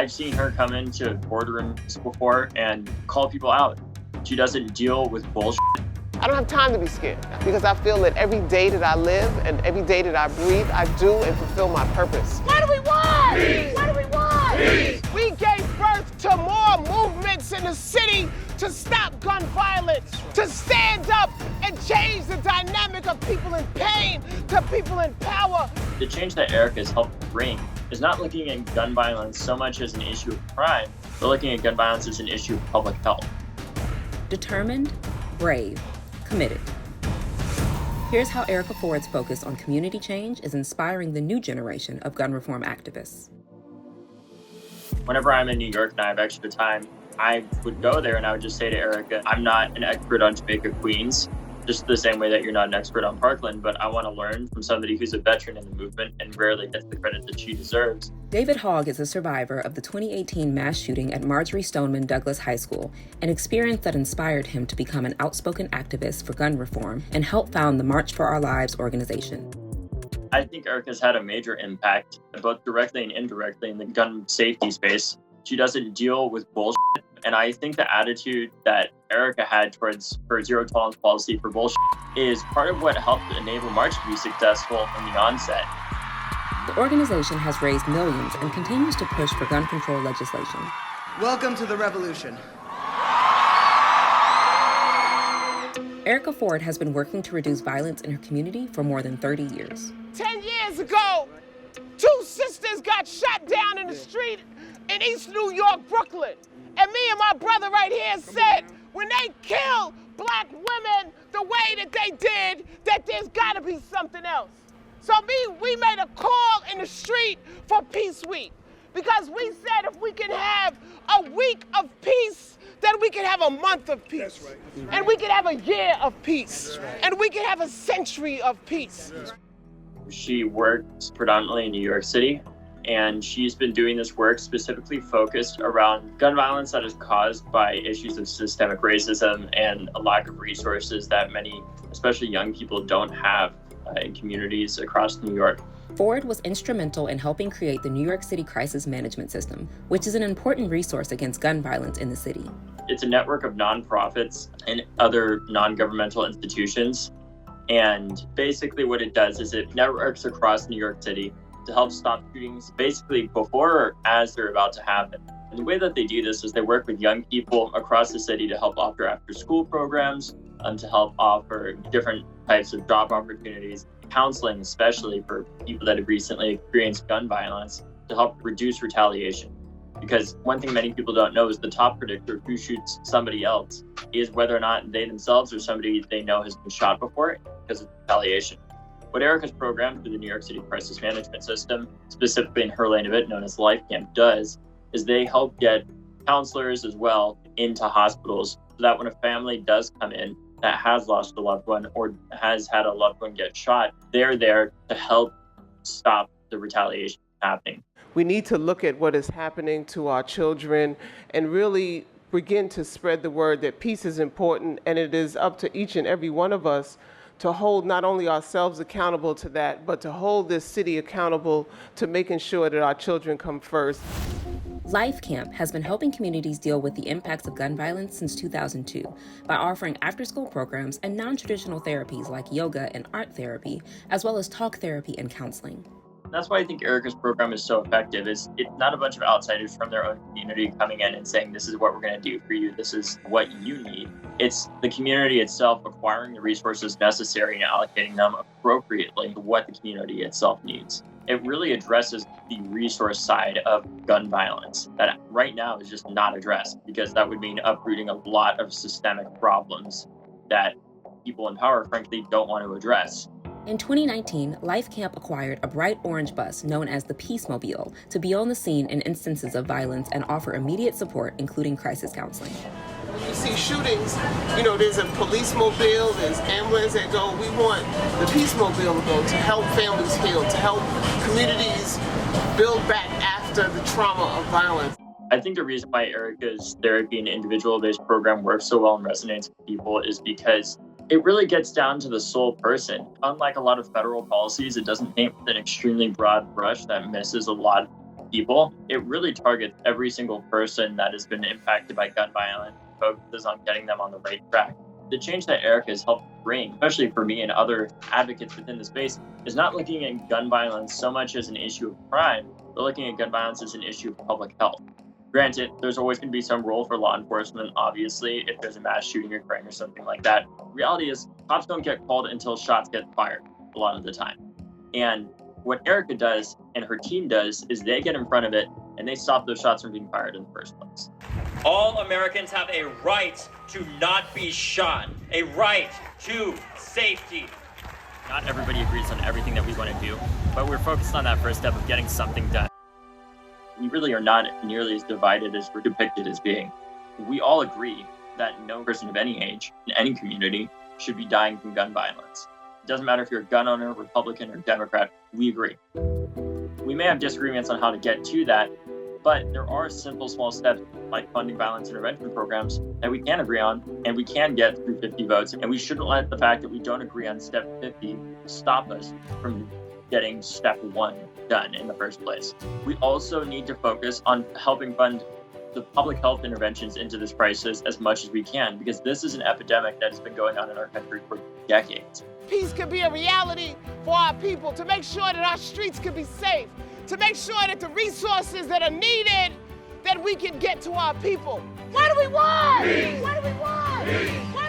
I've seen her come into boardrooms before and call people out. She doesn't deal with bullshit. I don't have time to be scared because I feel that every day that I live and every day that I breathe, I do and fulfill my purpose. What do we want? Peace. What do we want? Peace. We gave birth to more movements in the city to stop gun violence, to stand up and change the dynamic of people in pain to people in power. The change that Erica has helped bring is not looking at gun violence so much as an issue of crime, but looking at gun violence as an issue of public health. Determined, brave, committed. Here's how Erica Ford's focus on community change is inspiring the new generation of gun reform activists. Whenever I'm in New York and I have extra time, I would go there and I would just say to Erica, I'm not an expert on Jamaica, Queens, just the same way that you're not an expert on Parkland, but I want to learn from somebody who's a veteran in the movement and rarely gets the credit that she deserves. David Hogg is a survivor of the 2018 mass shooting at Marjory Stoneman Douglas High School, an experience that inspired him to become an outspoken activist for gun reform and help found the March for Our Lives organization. I think Erica's had a major impact, both directly and indirectly, in the gun safety space. She doesn't deal with bullshit. And I think the attitude that Erica had towards her zero tolerance policy for bullshit is part of what helped enable March to be successful from the onset. The organization has raised millions and continues to push for gun control legislation. Welcome to the revolution. Erica Ford has been working to reduce violence in her community for more than 30 years. 10 years ago, 2 sisters got shot down in the street in East New York, Brooklyn. And me and my brother right here said, when they kill black women the way that they did, that there's gotta be something else. So we made a call in the street for Peace Week, because we said if we can have a week of peace, then we can have a month of peace. That's right. And we can have a year of peace. Right. And we can have a century of peace. She works predominantly in New York City, and she's been doing this work specifically focused around gun violence that is caused by issues of systemic racism and a lack of resources that many, especially young people, don't have in communities across New York. Ford was instrumental in helping create the New York City Crisis Management System, which is an important resource against gun violence in the city. It's a network of nonprofits and other non-governmental institutions. And basically what it does is it networks across New York City to help stop shootings basically before or as they're about to happen. And the way that they do this is they work with young people across the city to help offer after-school programs, to help offer different types of job opportunities, counseling, especially for people that have recently experienced gun violence, to help reduce retaliation. Because one thing many people don't know is the top predictor of who shoots somebody else is whether or not they themselves or somebody they know has been shot before because of retaliation. What Erica's program through the New York City Crisis Management System, specifically in her lane of it, known as Life Camp, does is they help get counselors as well into hospitals so that when a family does come in that has lost a loved one or has had a loved one get shot, they're there to help stop the retaliation happening. We need to look at what is happening to our children and really begin to spread the word that peace is important, and it is up to each and every one of us to hold not only ourselves accountable to that, but to hold this city accountable to making sure that our children come first. Life Camp has been helping communities deal with the impacts of gun violence since 2002 by offering after-school programs and non-traditional therapies like yoga and art therapy, as well as talk therapy and counseling. That's why I think Erica's program is so effective. It's not a bunch of outsiders from their own community coming in and saying, this is what we're going to do for you. This is what you need. It's the community itself acquiring the resources necessary and allocating them appropriately to what the community itself needs. It really addresses the resource side of gun violence that right now is just not addressed, because that would mean uprooting a lot of systemic problems that people in power, frankly, don't want to address. In 2019, Life Camp acquired a bright orange bus known as the Peacemobile to be on the scene in instances of violence and offer immediate support, including crisis counseling. When you see shootings, there's a police mobile, there's ambulance that go. We want the Peacemobile to go to help families heal, to help communities build back after the trauma of violence. I think the reason why Erica's therapy and individual-based program works so well and resonates with people is because it really gets down to the sole person. Unlike a lot of federal policies, it doesn't paint with an extremely broad brush that misses a lot people. It really targets every single person that has been impacted by gun violence, focuses on getting them on the right track. The change that Erica has helped bring, especially for me and other advocates within the space, is not looking at gun violence so much as an issue of crime, but looking at gun violence as an issue of public health. Granted, there's always going to be some role for law enforcement, obviously, if there's a mass shooting occurring or something like that. Reality is, cops don't get called until shots get fired a lot of the time. And what Erica does and her team does is they get in front of it and they stop those shots from being fired in the first place. All Americans have a right to not be shot, a right to safety. Not everybody agrees on everything that we want to do, but we're focused on that first step of getting something done. We really are not nearly as divided as we're depicted as being. We all agree that no person of any age in any community should be dying from gun violence. It doesn't matter if you're a gun owner, Republican, or Democrat, we agree. We may have disagreements on how to get to that, but there are simple, small steps like funding violence intervention programs that we can agree on and we can get through 50 votes. And we shouldn't let the fact that we don't agree on step 50 stop us from getting step 1 done in the first place. We also need to focus on helping fund the public health interventions into this crisis as much as we can, because this is an epidemic that has been going on in our country for decades. Peace can be a reality for our people, to make sure that our streets can be safe, to make sure that the resources that are needed, that we can get to our people. What do we want? Peace. What do we want? Peace.